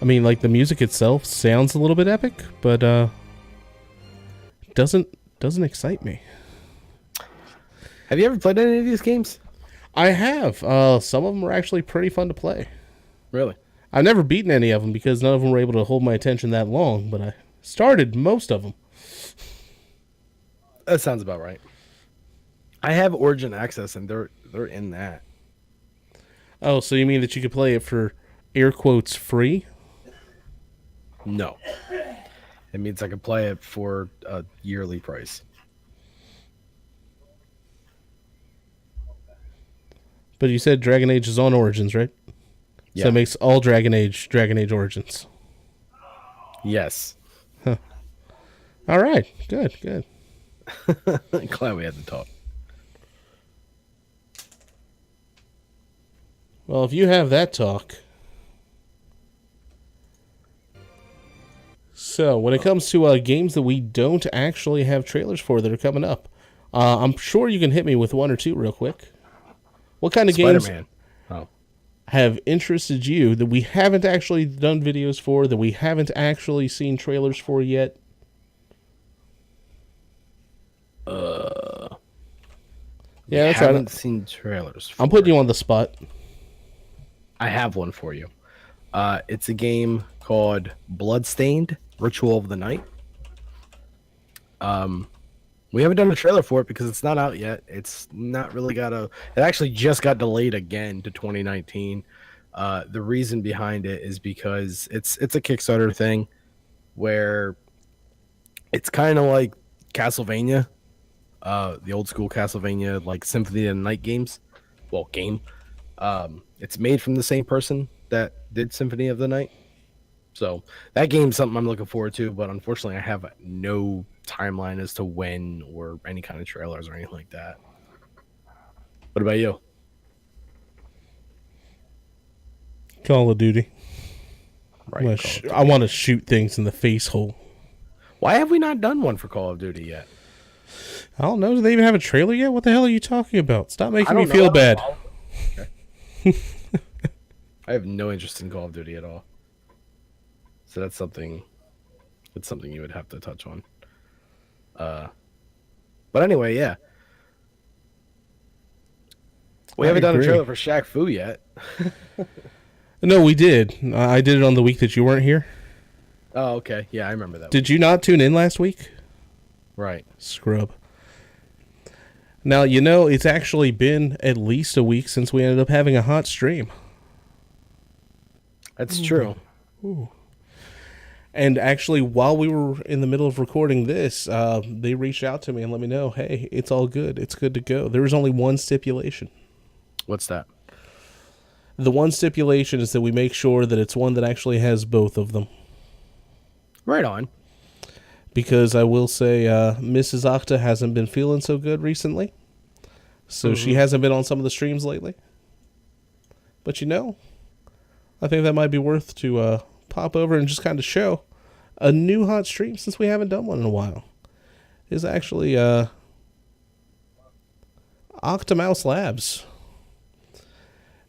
I mean, like, the music itself sounds a little bit epic, but doesn't excite me. Have you ever played any of these games? I have. Some of them are actually pretty fun to play. Really? I've never beaten any of them because none of them were able to hold my attention that long, but I started most of them. That sounds about right. I have Origin Access, and they're in that. Oh, so you mean that you could play it for air quotes free? No, it means I can play it for a yearly price. But you said Dragon Age is on Origins, right? So Yeah. it makes all Dragon Age Origins. Yes. All right, good, good. Glad we had to talk. Well, if you have that talk. So, when it comes to games that we don't actually have trailers for that are coming up, I'm sure you can hit me with one or two real quick. What kind of games Spider-Man. Oh. have interested you that we haven't actually done videos for, that we haven't actually seen trailers for yet? Yeah, that's I haven't right. seen trailers. I'm putting you on the spot. I have one for you. It's a game called Bloodstained: Ritual of the Night. We haven't done a trailer for it because it's not out yet. It's not really got a. It actually just got delayed again to 2019. The reason behind it is because it's a Kickstarter thing, where it's kind of like Castlevania, the old school Castlevania, like Symphony of the Night games. Well, game. It's made from the same person that did Symphony of the Night. So that game's something I'm looking forward to, but unfortunately I have no timeline as to when or any kind of trailers or anything like that. What about you? Call of Duty. Right. I want to shoot things in the face hole. Why have we not done one for Call of Duty yet? I don't know. Do they even have a trailer yet? What the hell are you talking about? Stop making me don't feel know. bad. Okay. I have no interest in Call of Duty at all. So that's something you would have to touch on. But anyway, yeah. We haven't done a trailer for Shaq Fu yet. No, we did. I did it on the week that you weren't here. Oh, okay. Yeah, I remember that. Did you not tune in last week? Right. Scrub. Now, you know, it's actually been at least a week since we ended up having a hot stream. That's true. Ooh. And actually, while we were in the middle of recording this, they reached out to me and let me know, hey, it's all good. It's good to go. There was only one stipulation. What's that? The one stipulation is that we make sure that it's one that actually has both of them. Right on. Because I will say, Mrs. Octa hasn't been feeling so good recently. So she hasn't been on some of the streams lately. But you know, I think that might be worth to pop over and just kind of show a new hot stream, since we haven't done one in a while. Is actually Octomouse Labs.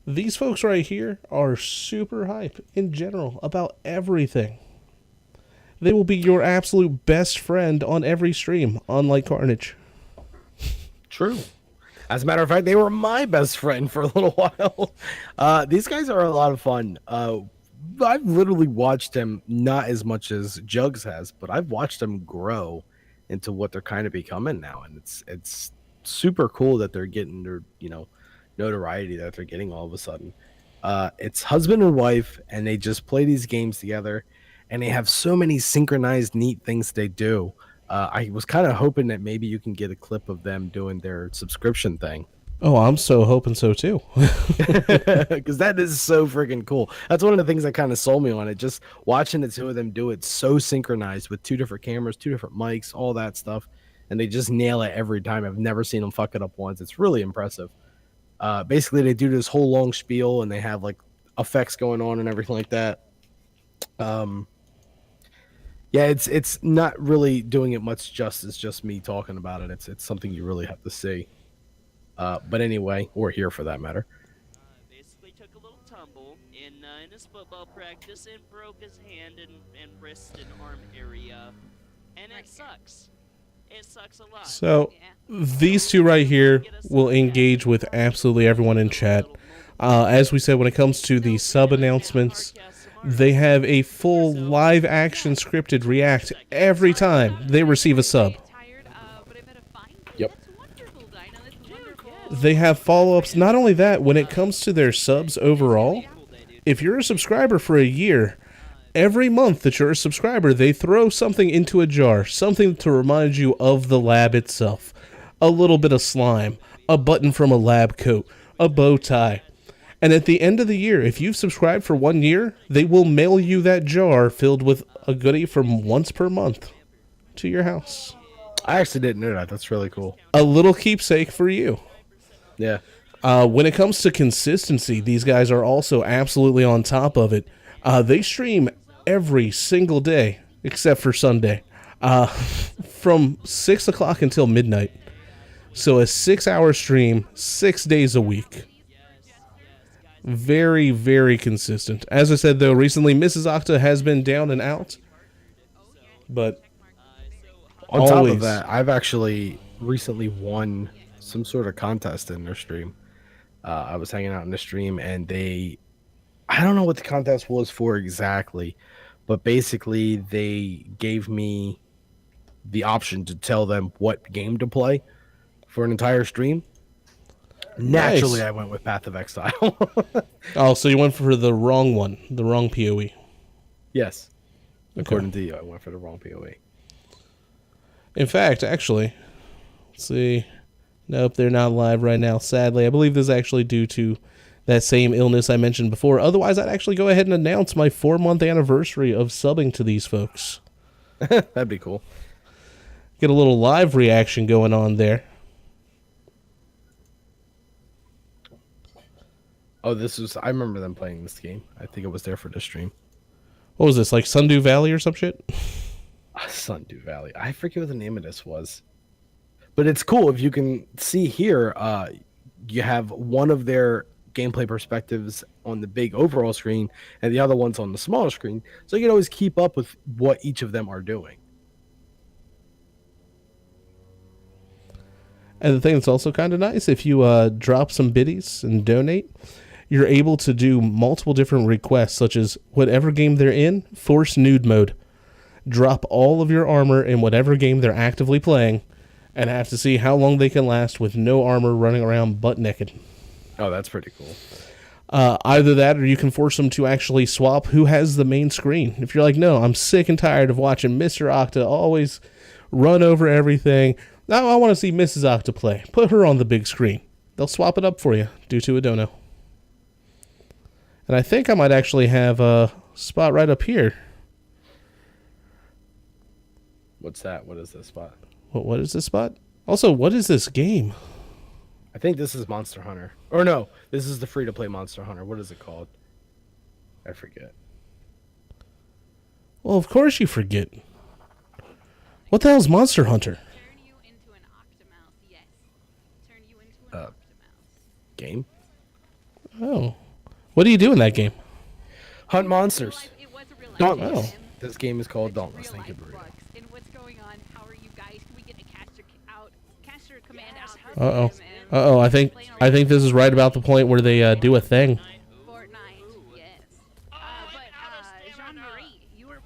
These folks right here are super hype in general about everything. They will be your absolute best friend on every stream, unlike Carnage. True. As a matter of fact, they were my best friend for a little while. These guys are a lot of fun. I've literally watched them, not as much as Jugs has, but I've watched them grow into what they're kind of becoming now, and it's super cool that they're getting their notoriety that they're getting all of a sudden. It's husband and wife, and they just play these games together, and they have so many synchronized neat things they do. I was kind of hoping that maybe you can get a clip of them doing their subscription thing. Oh, I'm so hoping so too. Because that is so freaking cool. That's one of the things that kind of sold me on it. Just watching the two of them do it so synchronized with two different cameras, two different mics, all that stuff. And they just nail it every time. I've never seen them fuck it up once. It's really impressive. Basically, they do this whole long spiel and they have like effects going on and everything like that. Yeah, it's not really doing it much justice, just me talking about it. It's something you really have to see. But anyway, or here for that matter. Basically took a little tumble in his football practice and broke his hand and wrist and arm area. And it sucks. It sucks a lot. So, these two right here will engage with absolutely everyone in chat. As we said, when it comes to the sub announcements, they have a full live action scripted react every time they receive a sub. Tired, but I've had a Yep. That's wonderful, Dinah. That's wonderful. They have follow-ups. Not only that, when it comes to their subs overall, if you're a subscriber for a year, every month that you're a subscriber, they throw something into a jar, something to remind you of the lab itself. A little bit of slime, a button from a lab coat, a bow tie. And at the end of the year, if you've subscribed for 1 year, they will mail you that jar filled with a goodie from once per month to your house. I actually didn't know that. That's really cool. A little keepsake for you. Yeah. When it comes to consistency, these guys are also absolutely on top of it. They stream every single day, except for Sunday, from 6 o'clock until midnight. So a 6-hour stream, 6 days a week. Very, very consistent. As I said, though, recently Mrs. Octa has been down and out. But On top always. of that, I've actually recently won some sort of contest in their stream. I was hanging out in the stream, and I don't know what the contest was for exactly, but basically they gave me the option to tell them what game to play for an entire stream. Naturally, Nice. I went with Path of Exile. Oh, so you went for the wrong one, the wrong PoE. Yes. According to you, I went for the wrong PoE. In fact, actually, let's see. Nope, they're not live right now, sadly. I believe this is actually due to that same illness I mentioned before. Otherwise, I'd actually go ahead and announce my 4-month anniversary of subbing to these folks. That'd be cool. Get a little live reaction going on there. Oh, I remember them playing this game. I think it was there for this stream. What was this, like Sundew Valley or some shit? Sundew Valley. I forget what the name of this was. But it's cool. If you can see here, you have one of their gameplay perspectives on the big overall screen and the other one's on the smaller screen. So you can always keep up with what each of them are doing. And the thing that's also kind of nice, if you drop some biddies and donate, you're able to do multiple different requests, such as whatever game they're in, force nude mode. Drop all of your armor in whatever game they're actively playing, and have to see how long they can last with no armor running around butt naked. Oh, that's pretty cool. Either that, or you can force them to actually swap who has the main screen. If you're like, no, I'm sick and tired of watching Mr. Octa always run over everything. Now I want to see Mrs. Octa play. Put her on the big screen. They'll swap it up for you due to a dono. And I think I might actually have a spot right up here. What's that? What is this spot? What is this spot? Also, what is this game? I think this is Monster Hunter. Or no, this is the free-to-play Monster Hunter. What is it called? I forget. Well, of course you forget. What the hell's Monster Hunter? Turn you into an octomouse, yes. Turn you into an octomouse. Game? Oh. What do you do in that game? Hunt monsters. It was a real Dauntless. Oh. This game is called Dauntless. Real Thank you, life Burrito. bugs. And what's going on? How are you guys? Can we get a caster command out? for Uh-oh. them and Uh-oh, I think this is right about the point where they do a thing. Fortnite, yes. Jean-Marie, you were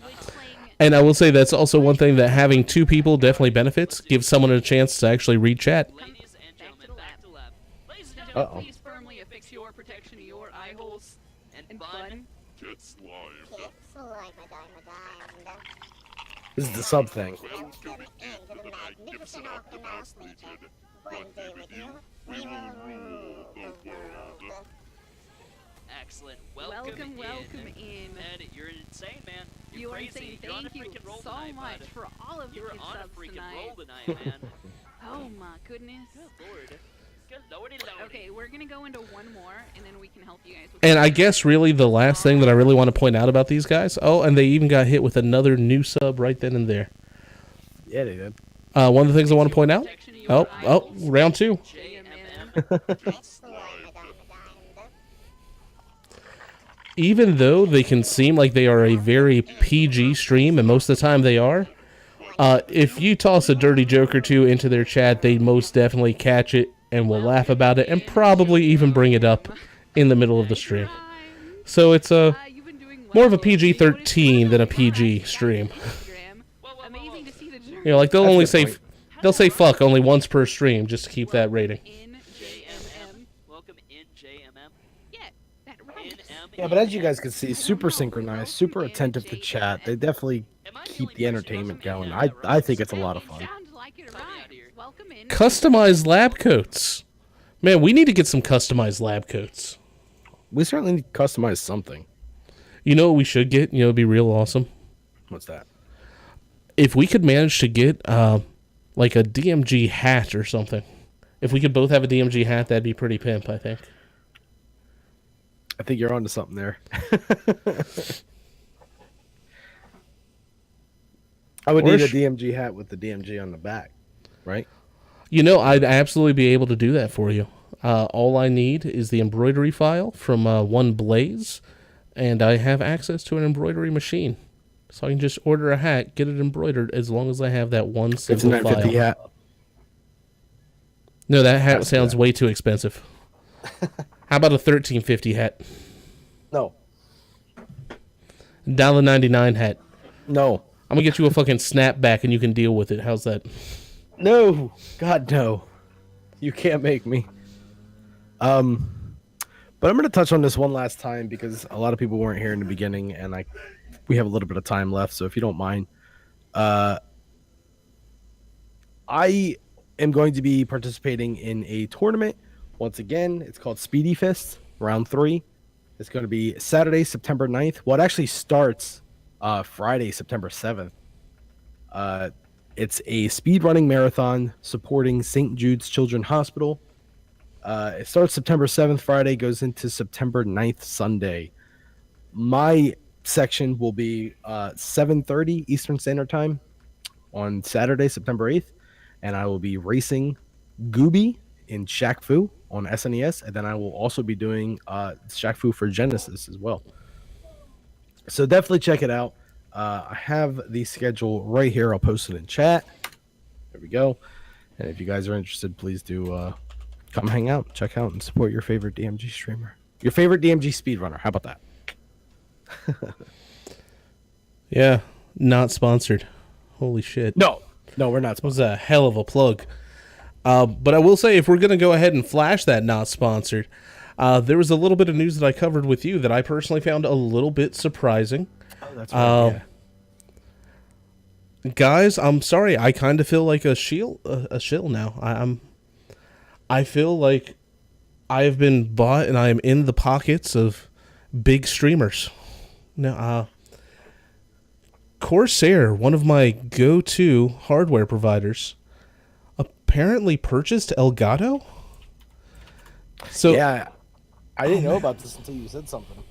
playing. And I will say that's also one thing that having two people definitely benefits. Gives someone a chance to actually read chat. Ladies and gentlemen, back to lab. Ladies and Uh-oh. gentlemen, please firmly affix your protection to your eye holes and bun. This is the sub thing. Excellent. Welcome in. Ed, you're insane, man. You're You are crazy. insane. You're on a Thank you freaking roll so tonight, much bud. for all of You're your on a subs freaking tonight. roll tonight, man. Oh my goodness. Good lord. Good lordy lordy. Okay, we're gonna go into one more, and then we can help you guys with. And I guess really the last thing that I really want to point out about these guys. Oh, and they even got hit with another new sub right then and there. Yeah, they did. One of the things I want to point out. Oh, round two. JMM. Even though they can seem like they are a very PG stream, and most of the time they are, if you toss a dirty joke or two into their chat, they most definitely catch it and will laugh about it and probably even bring it up in the middle of the stream. So it's more of a PG-13 than a PG stream. Amazing to see the journey. You know, like they'll That's a only good say point. They'll say fuck only once per stream just to keep that rating. In JMM. Welcome in JMM. Yeah, that right. Yeah, but as you guys can see, super synchronized, super attentive to chat. They definitely keep the entertainment going. I think it's a lot of fun. Sounds like it rhymes. Welcome in. Customized lab coats. Man, we need to get some customized lab coats. We certainly need to customize something. You know what we should get? You know, it'd be real awesome. What's that? If we could manage to get like a DMG hat or something. If we could both have a DMG hat, that'd be pretty pimp, I think. I think you're onto something there. I would need a DMG hat with the DMG on the back, right? You know, I'd absolutely be able to do that for you. All I need is the embroidery file from One Blaze, and I have access to an embroidery machine. So I can just order a hat, get it embroidered, as long as I have that one It's a single file. 950 hat. No, that hat sounds way too expensive. How about a 1350 hat? No. $1.99 hat. No. I'm gonna get you a fucking snapback and you can deal with it. How's that? No. God, no. You can't make me. But I'm going to touch on this one last time because a lot of people weren't here in the beginning, and we have a little bit of time left. So if you don't mind, I am going to be participating in a tournament once again. It's called Speedy Fist Round 3. It's going to be Saturday, September 9th. Well, it actually starts Friday, September 7th. It's a speed running marathon supporting St. Jude's Children's Hospital. It starts September 7th, Friday, goes into September 9th, Sunday. My section will be 7:30 Eastern Standard Time on Saturday, September 8th, and I will be racing Gooby in Shaq Fu on SNES, and then I will also be doing Shaq Fu for Genesis as well. So definitely check it out. I have the schedule right here. I'll post it in chat. There we go. And if you guys are interested, please do come hang out, check out, and support your favorite DMG streamer. Your favorite DMG speedrunner. How about that? Yeah, not sponsored. Holy shit. No, we're not That was a hell of a plug. But I will say, if we're going to go ahead and flash that not sponsored, there was a little bit of news that I covered with you that I personally found a little bit surprising. Oh, that's right. Yeah. Guys, I'm sorry. I kind of feel like a shill now. I feel like I have been bought and I am in the pockets of big streamers. Now, Corsair, one of my go-to hardware providers, apparently purchased Elgato. So Yeah, I didn't know about this until you said something.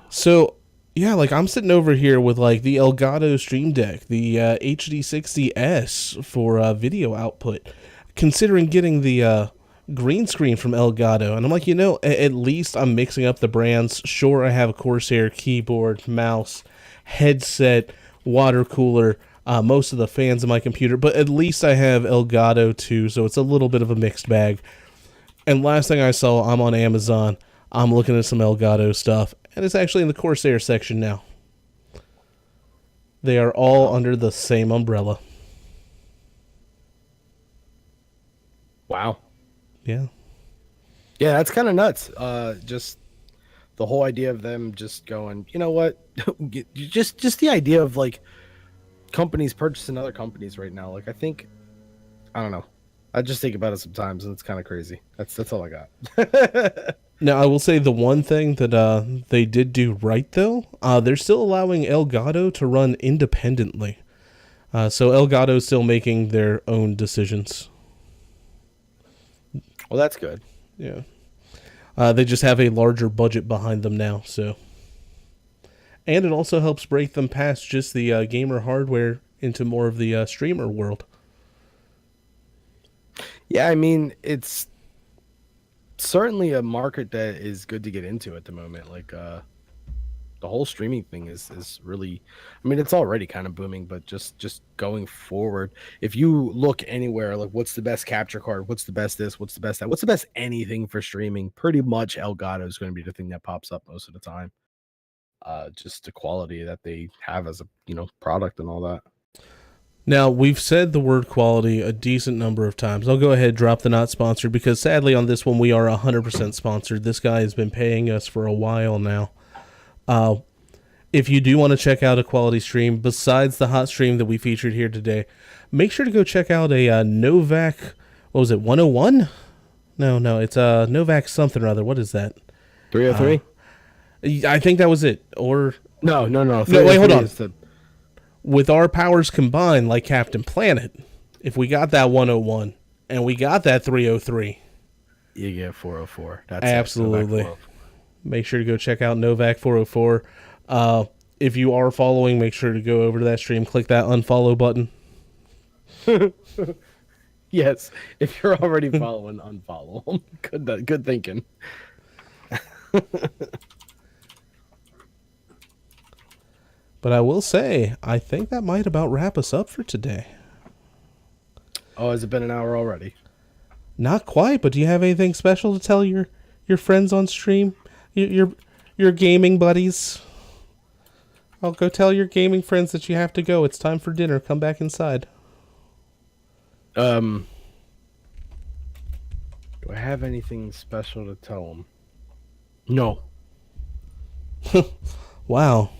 So, yeah, like I'm sitting over here with like the Elgato Stream Deck, the HD60S for video output, considering getting the green screen from Elgato. And I'm like, at least I'm mixing up the brands. Sure, I have a Corsair keyboard, mouse, headset, water cooler, most of the fans in my computer, but at least I have Elgato too, so it's a little bit of a mixed bag. And last thing I saw, I'm on Amazon. I'm looking at some Elgato stuff, and it's actually in the Corsair section now. They are all under the same umbrella. Wow. Yeah. Yeah, that's kind of nuts. Just the whole idea of them just going, you know what? just the idea of like companies purchasing other companies right now. Like I don't know. I just think about it sometimes, and it's kind of crazy. That's all I got. Now, I will say the one thing that they did do right, though, they're still allowing Elgato to run independently. So Elgato is still making their own decisions. Well, that's good. Yeah. They just have a larger budget behind them now, so. And it also helps break them past just the gamer hardware into more of the streamer world. Yeah, I mean, it's certainly a market that is good to get into at the moment. Like, the whole streaming thing is really, I mean, it's already kind of booming, but just going forward, if you look anywhere, like what's the best capture card, what's the best this, what's the best that, what's the best anything for streaming, pretty much Elgato is going to be the thing that pops up most of the time. Just the quality that they have as a product and all that. Now, we've said the word quality a decent number of times. I'll go ahead and drop the not sponsored because sadly on this one we are 100% sponsored. This guy has been paying us for a while now. If you do want to check out a quality stream besides the hot stream that we featured here today, make sure to go check out a Novak, what was it, 101? No, it's Novak something or other. What is that? 303? I think that was it. Or No. no, wait, hold on. Is the, With our powers combined, like Captain Planet, if we got that 101 and we got that 303, you get 404. That's absolutely. It, Novak 404. Make sure to go check out Novak 404. If you are following, make sure to go over to that stream, click that unfollow button. Yes, if you're already following, unfollow him. Good thinking. But I will say, I think that might about wrap us up for today. Oh, has it been an hour already? Not quite, but do you have anything special to tell your friends on stream? Your gaming buddies? I'll go tell your gaming friends that you have to go. It's time for dinner. Come back inside. Do I have anything special to tell them? No. Wow.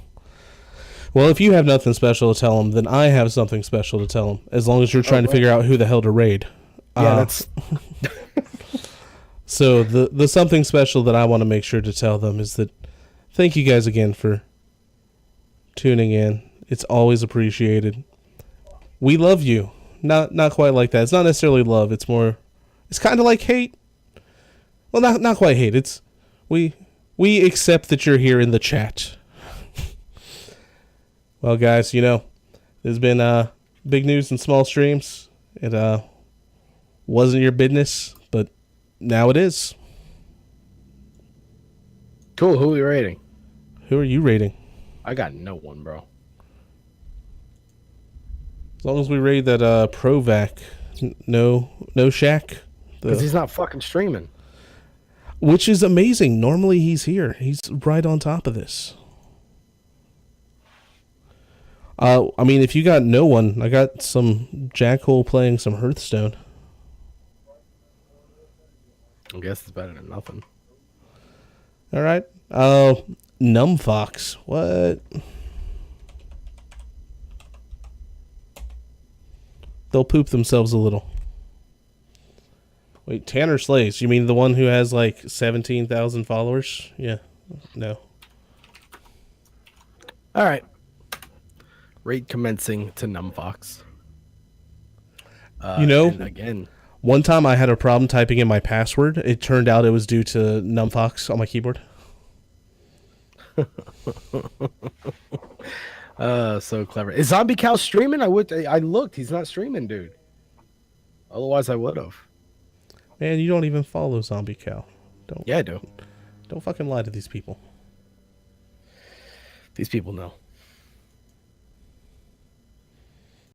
Well, if you have nothing special to tell them, then I have something special to tell them. As long as you're trying to figure out who the hell to raid. Yeah, that's... So the something special that I want to make sure to tell them is that thank you guys again for tuning in. It's always appreciated. We love you. Not quite like that. It's not necessarily love. It's more. It's kind of like hate. Well, not quite hate. It's we accept that you're here in the chat. Well, guys, there's been big news and small streams. It wasn't your business, but now it is. Cool. Who are you rating? Who are you rating? I got no one, bro. As long as we raid that Provac, no Shaq. Because he's not fucking streaming. Which is amazing. Normally he's here. He's right on top of this. I mean, if you got no one, I got some Jackhole playing some Hearthstone. I guess it's better than nothing. All right. Numfox. What? They'll poop themselves a little. Wait, Tanner Slays. You mean the one who has like 17,000 followers? Yeah. No. All right. Raid commencing to Numfox. And again, one time I had a problem typing in my password. It turned out it was due to Numfox on my keyboard. So clever. Is Zombie Cow streaming? I looked. He's not streaming, dude. Otherwise, I would have. Man, you don't even follow Zombie Cow. Yeah, I do. Don't fucking lie to these people. These people know.